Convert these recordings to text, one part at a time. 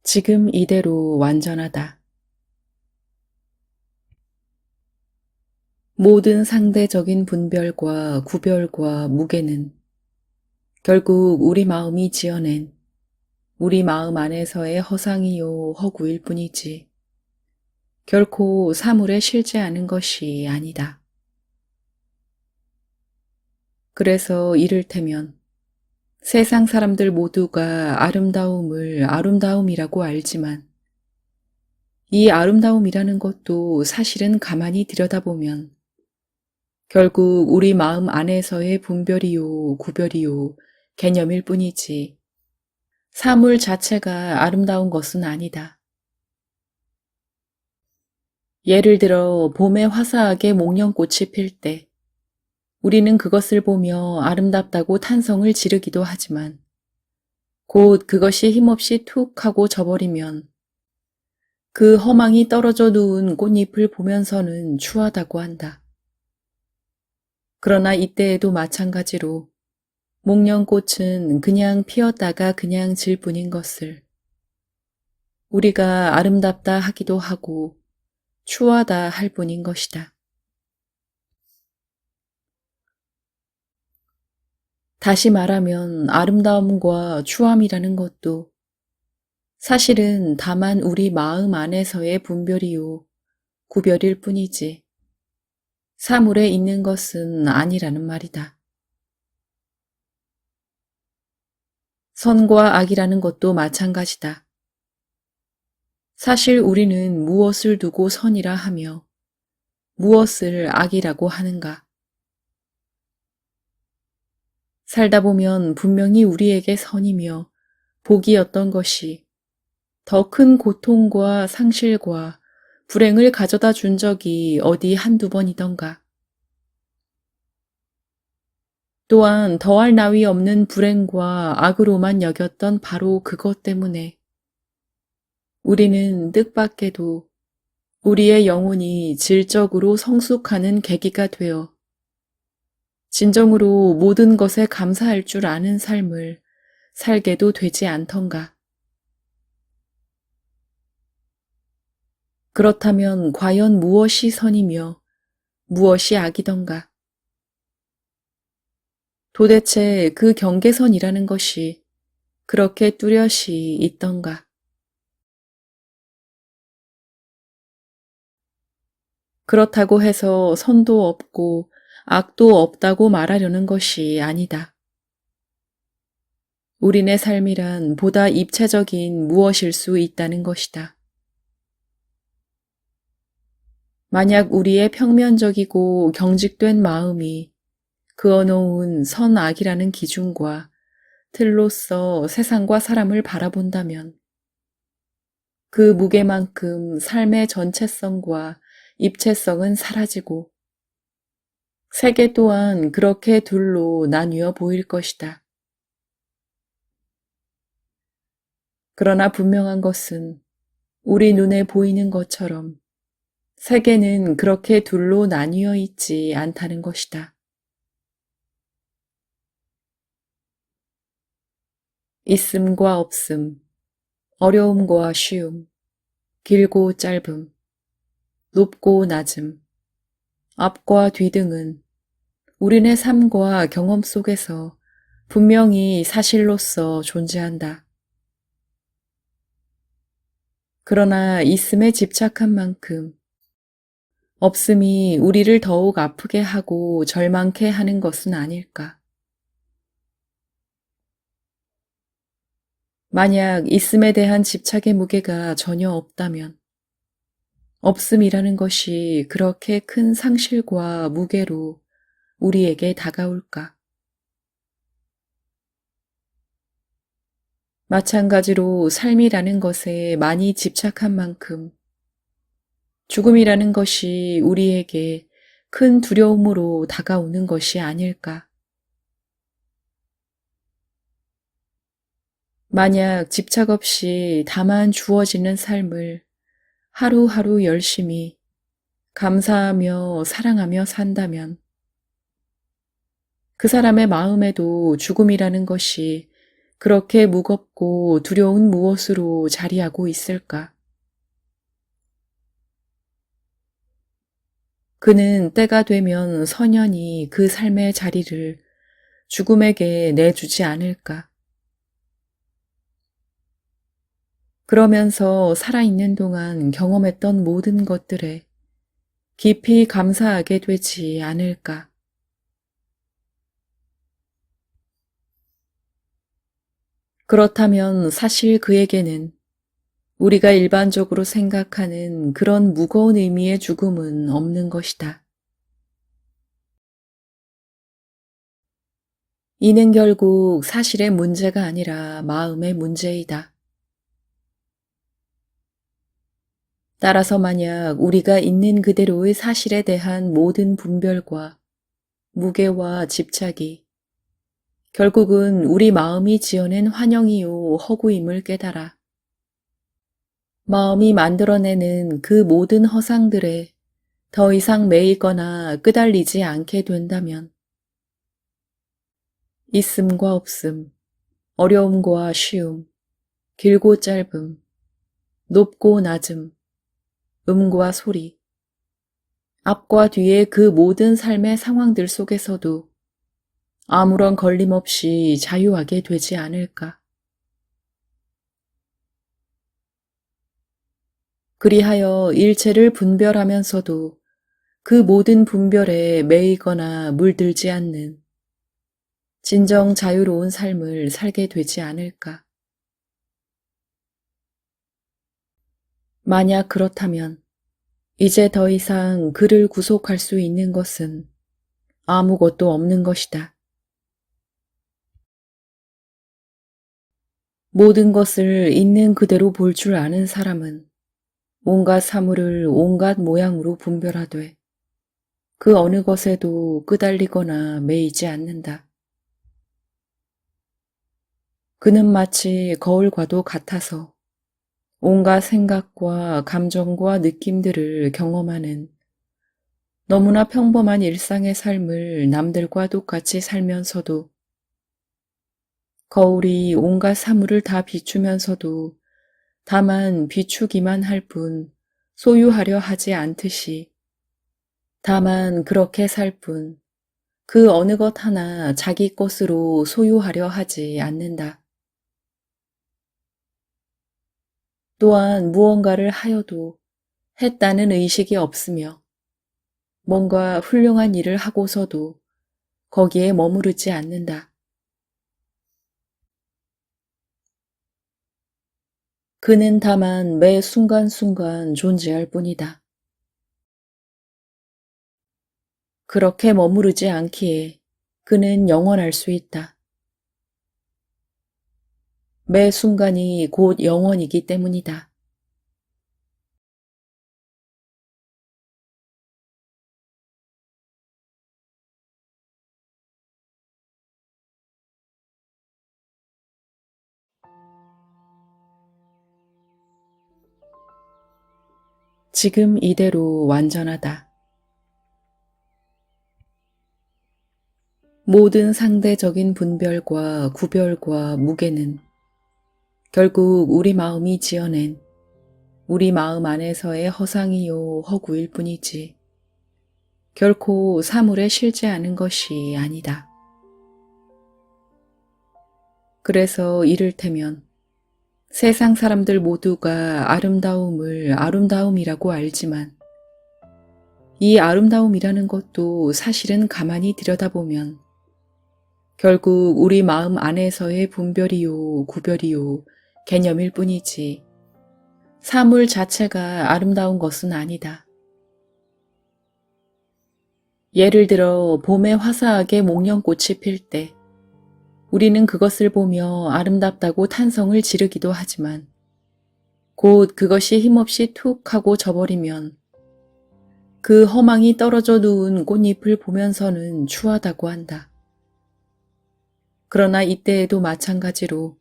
지금 이대로 완전하다. 모든 상대적인 분별과 구별과 무게는 결국 우리 마음이 지어낸 우리 마음 안에서의 허상이요 허구일 뿐이지 결코 사물에 실제하는 것이 아니다. 그래서 이를테면 세상 사람들 모두가 아름다움을 아름다움이라고 알지만 이 아름다움이라는 것도 사실은 가만히 들여다보면 결국 우리 마음 안에서의 분별이요, 구별이요, 개념일 뿐이지 사물 자체가 아름다운 것은 아니다. 예를 들어 봄에 화사하게 목련꽃이 필 때 우리는 그것을 보며 아름답다고 탄성을 지르기도 하지만 곧 그것이 힘없이 툭 하고 져버리면 그 허망이 떨어져 누운 꽃잎을 보면서는 추하다고 한다. 그러나 이때에도 마찬가지로 목련꽃은 그냥 피었다가 그냥 질 뿐인 것을 우리가 아름답다 하기도 하고 추하다 할 뿐인 것이다. 다시 말하면 아름다움과 추함이라는 것도 사실은 다만 우리 마음 안에서의 분별이요, 구별일 뿐이지 사물에 있는 것은 아니라는 말이다. 선과 악이라는 것도 마찬가지다. 사실 우리는 무엇을 두고 선이라 하며 무엇을 악이라고 하는가? 살다 보면 분명히 우리에게 선이며 복이었던 것이 더 큰 고통과 상실과 불행을 가져다 준 적이 어디 한두 번이던가. 또한 더할 나위 없는 불행과 악으로만 여겼던 바로 그것 때문에 우리는 뜻밖에도 우리의 영혼이 질적으로 성숙하는 계기가 되어 진정으로 모든 것에 감사할 줄 아는 삶을 살게도 되지 않던가. 그렇다면 과연 무엇이 선이며 무엇이 악이던가? 도대체 그 경계선이라는 것이 그렇게 뚜렷이 있던가? 그렇다고 해서 선도 없고 악도 없다고 말하려는 것이 아니다. 우리네 삶이란 보다 입체적인 무엇일 수 있다는 것이다. 만약 우리의 평면적이고 경직된 마음이 그어놓은 선악이라는 기준과 틀로서 세상과 사람을 바라본다면 그 무게만큼 삶의 전체성과 입체성은 사라지고 세계 또한 그렇게 둘로 나뉘어 보일 것이다. 그러나 분명한 것은 우리 눈에 보이는 것처럼 세계는 그렇게 둘로 나뉘어 있지 않다는 것이다. 있음과 없음, 어려움과 쉬움, 길고 짧음, 높고 낮음, 앞과 뒤 등은 우리네 삶과 경험 속에서 분명히 사실로서 존재한다. 그러나 있음에 집착한 만큼 없음이 우리를 더욱 아프게 하고 절망케 하는 것은 아닐까. 만약 있음에 대한 집착의 무게가 전혀 없다면 없음이라는 것이 그렇게 큰 상실과 무게로 우리에게 다가올까? 마찬가지로 삶이라는 것에 많이 집착한 만큼 죽음이라는 것이 우리에게 큰 두려움으로 다가오는 것이 아닐까? 만약 집착 없이 다만 주어지는 삶을 하루하루 열심히 감사하며 사랑하며 산다면 그 사람의 마음에도 죽음이라는 것이 그렇게 무겁고 두려운 무엇으로 자리하고 있을까? 그는 때가 되면 선연히 그 삶의 자리를 죽음에게 내주지 않을까? 그러면서 살아있는 동안 경험했던 모든 것들에 깊이 감사하게 되지 않을까? 그렇다면 사실 그에게는 우리가 일반적으로 생각하는 그런 무거운 의미의 죽음은 없는 것이다. 이는 결국 사실의 문제가 아니라 마음의 문제이다. 따라서 만약 우리가 있는 그대로의 사실에 대한 모든 분별과 무게와 집착이 결국은 우리 마음이 지어낸 환영이요 허구임을 깨달아 마음이 만들어내는 그 모든 허상들에 더 이상 매이거나 끄달리지 않게 된다면 있음과 없음, 어려움과 쉬움, 길고 짧음, 높고 낮음, 음과 소리, 앞과 뒤의 그 모든 삶의 상황들 속에서도 아무런 걸림 없이 자유하게 되지 않을까. 그리하여 일체를 분별하면서도 그 모든 분별에 매이거나 물들지 않는 진정 자유로운 삶을 살게 되지 않을까. 만약 그렇다면 이제 더 이상 그를 구속할 수 있는 것은 아무것도 없는 것이다. 모든 것을 있는 그대로 볼 줄 아는 사람은 온갖 사물을 온갖 모양으로 분별하되 그 어느 것에도 끄달리거나 매이지 않는다. 그는 마치 거울과도 같아서 온갖 생각과 감정과 느낌들을 경험하는 너무나 평범한 일상의 삶을 남들과 똑같이 살면서도 거울이 온갖 사물을 다 비추면서도 다만 비추기만 할 뿐 소유하려 하지 않듯이 다만 그렇게 살 뿐 그 어느 것 하나 자기 것으로 소유하려 하지 않는다. 또한 무언가를 하여도 했다는 의식이 없으며 뭔가 훌륭한 일을 하고서도 거기에 머무르지 않는다. 그는 다만 매 순간순간 존재할 뿐이다. 그렇게 머무르지 않기에 그는 영원할 수 있다. 매 순간이 곧 영원이기 때문이다. 지금 이대로 완전하다. 모든 상대적인 분별과 구별과 무게는 결국 우리 마음이 지어낸 우리 마음 안에서의 허상이요 허구일 뿐이지 결코 사물에 실제 않은 것이 아니다. 그래서 이를테면 세상 사람들 모두가 아름다움을 아름다움이라고 알지만 이 아름다움이라는 것도 사실은 가만히 들여다보면 결국 우리 마음 안에서의 분별이요 구별이요 개념일 뿐이지 사물 자체가 아름다운 것은 아니다. 예를 들어 봄에 화사하게 목련꽃이 필 때 우리는 그것을 보며 아름답다고 탄성을 지르기도 하지만 곧 그것이 힘없이 툭 하고 져버리면 그 허망이 떨어져 누운 꽃잎을 보면서는 추하다고 한다. 그러나 이때에도 마찬가지로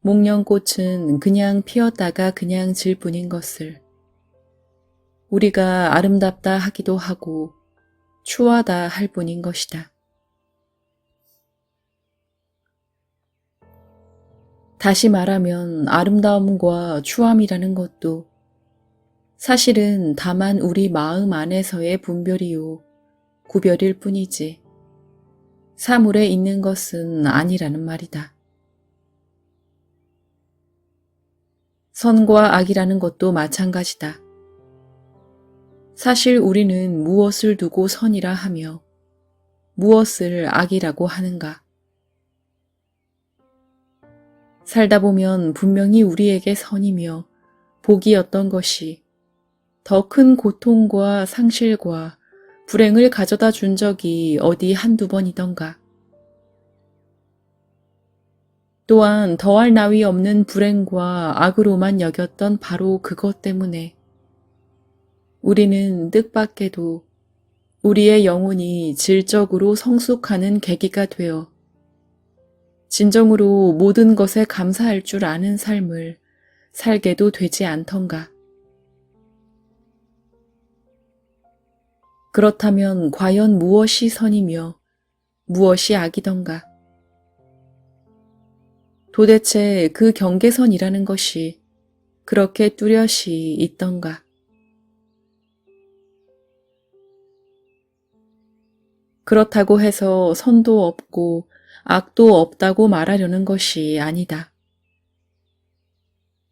목련꽃은 그냥 피었다가 그냥 질 뿐인 것을 우리가 아름답다 하기도 하고 추하다 할 뿐인 것이다. 다시 말하면 아름다움과 추함이라는 것도 사실은 다만 우리 마음 안에서의 분별이요, 구별일 뿐이지 사물에 있는 것은 아니라는 말이다. 선과 악이라는 것도 마찬가지다. 사실 우리는 무엇을 두고 선이라 하며 무엇을 악이라고 하는가? 살다 보면 분명히 우리에게 선이며 복이었던 것이 더 큰 고통과 상실과 불행을 가져다 준 적이 어디 한두 번이던가. 또한 더할 나위 없는 불행과 악으로만 여겼던 바로 그것 때문에 우리는 뜻밖에도 우리의 영혼이 질적으로 성숙하는 계기가 되어 진정으로 모든 것에 감사할 줄 아는 삶을 살게도 되지 않던가. 그렇다면 과연 무엇이 선이며 무엇이 악이던가? 도대체 그 경계선이라는 것이 그렇게 뚜렷이 있던가? 그렇다고 해서 선도 없고 악도 없다고 말하려는 것이 아니다.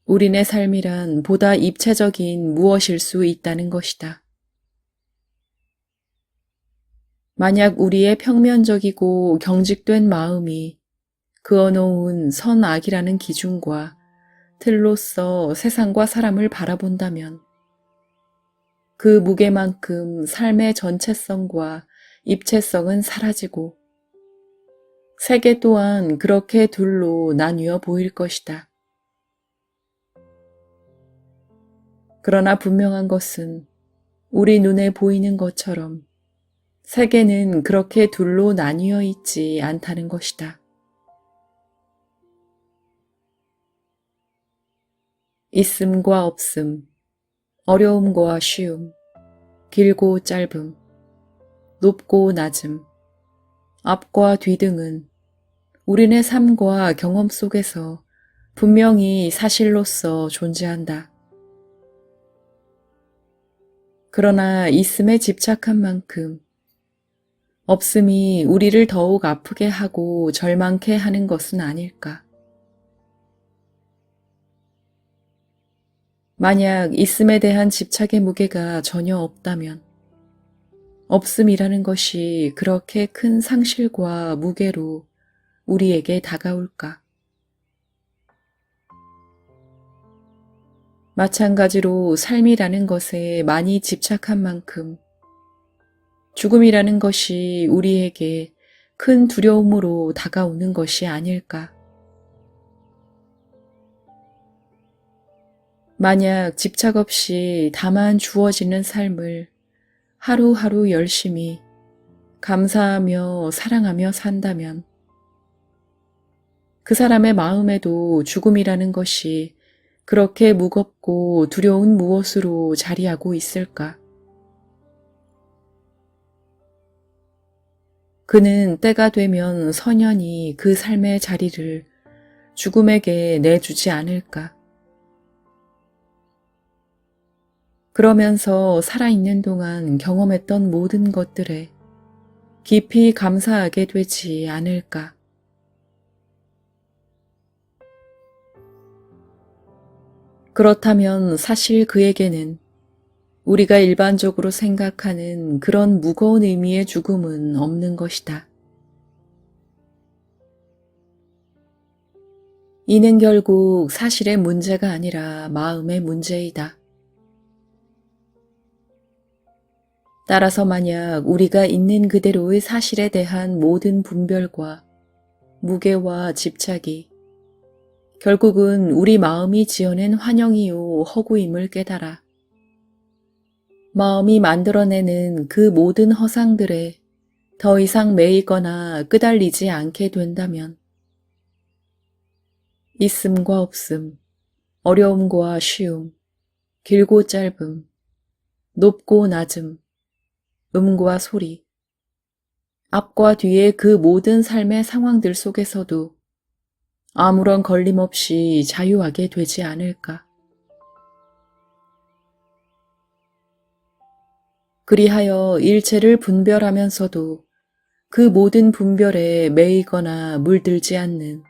우리네 삶이란 보다 입체적인 무엇일 수 있다는 것이다. 만약 우리의 평면적이고 경직된 마음이 그어놓은 선악이라는 기준과 틀로서 세상과 사람을 바라본다면 그 무게만큼 삶의 전체성과 입체성은 사라지고 세계 또한 그렇게 둘로 나뉘어 보일 것이다. 그러나 분명한 것은 우리 눈에 보이는 것처럼 세계는 그렇게 둘로 나뉘어 있지 않다는 것이다. 있음과 없음, 어려움과 쉬움, 길고 짧음, 높고 낮음, 앞과 뒤 등은 우리네 삶과 경험 속에서 분명히 사실로서 존재한다. 그러나 있음에 집착한 만큼 없음이 우리를 더욱 아프게 하고 절망케 하는 것은 아닐까? 만약 있음에 대한 집착의 무게가 전혀 없다면 없음이라는 것이 그렇게 큰 상실과 무게로 우리에게 다가올까? 마찬가지로 삶이라는 것에 많이 집착한 만큼 죽음이라는 것이 우리에게 큰 두려움으로 다가오는 것이 아닐까? 만약 집착 없이 다만 주어지는 삶을 하루하루 열심히 감사하며 사랑하며 산다면 그 사람의 마음에도 죽음이라는 것이 그렇게 무겁고 두려운 무엇으로 자리하고 있을까? 그는 때가 되면 선연히 그 삶의 자리를 죽음에게 내주지 않을까? 그러면서 살아있는 동안 경험했던 모든 것들에 깊이 감사하게 되지 않을까? 그렇다면 사실 그에게는 우리가 일반적으로 생각하는 그런 무거운 의미의 죽음은 없는 것이다. 이는 결국 사실의 문제가 아니라 마음의 문제이다. 따라서 만약 우리가 있는 그대로의 사실에 대한 모든 분별과 무게와 집착이 결국은 우리 마음이 지어낸 환영이요 허구임을 깨달아 마음이 만들어내는 그 모든 허상들에 더 이상 매이거나 끄달리지 않게 된다면 있음과 없음, 어려움과 쉬움, 길고 짧음, 높고 낮음, 음과 소리, 앞과 뒤의 그 모든 삶의 상황들 속에서도 아무런 걸림 없이 자유하게 되지 않을까. 그리하여 일체를 분별하면서도 그 모든 분별에 매이거나 물들지 않는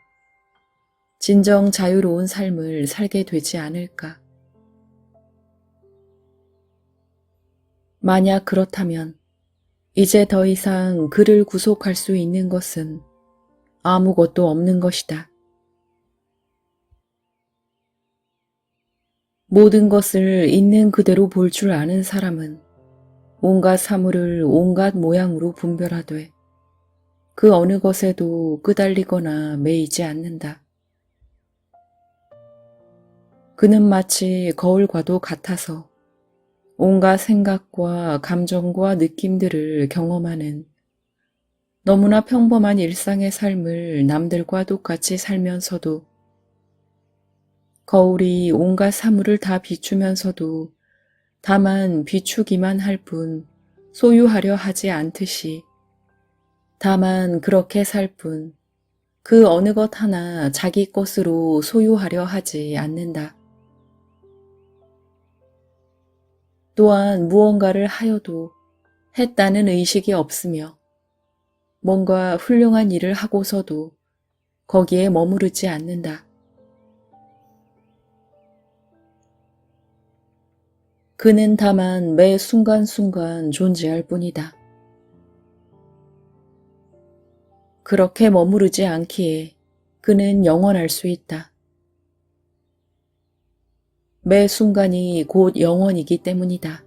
진정 자유로운 삶을 살게 되지 않을까. 만약 그렇다면 이제 더 이상 그를 구속할 수 있는 것은 아무것도 없는 것이다. 모든 것을 있는 그대로 볼 줄 아는 사람은 온갖 사물을 온갖 모양으로 분별하되 그 어느 것에도 끄달리거나 매이지 않는다. 그는 마치 거울과도 같아서 온갖 생각과 감정과 느낌들을 경험하는 너무나 평범한 일상의 삶을 남들과 똑같이 살면서도 거울이 온갖 사물을 다 비추면서도 다만 비추기만 할 뿐 소유하려 하지 않듯이 다만 그렇게 살 뿐 그 어느 것 하나 자기 것으로 소유하려 하지 않는다. 또한 무언가를 하여도 했다는 의식이 없으며 뭔가 훌륭한 일을 하고서도 거기에 머무르지 않는다. 그는 다만 매 순간순간 존재할 뿐이다. 그렇게 머무르지 않기에 그는 영원할 수 있다. 매 순간이 곧 영원이기 때문이다.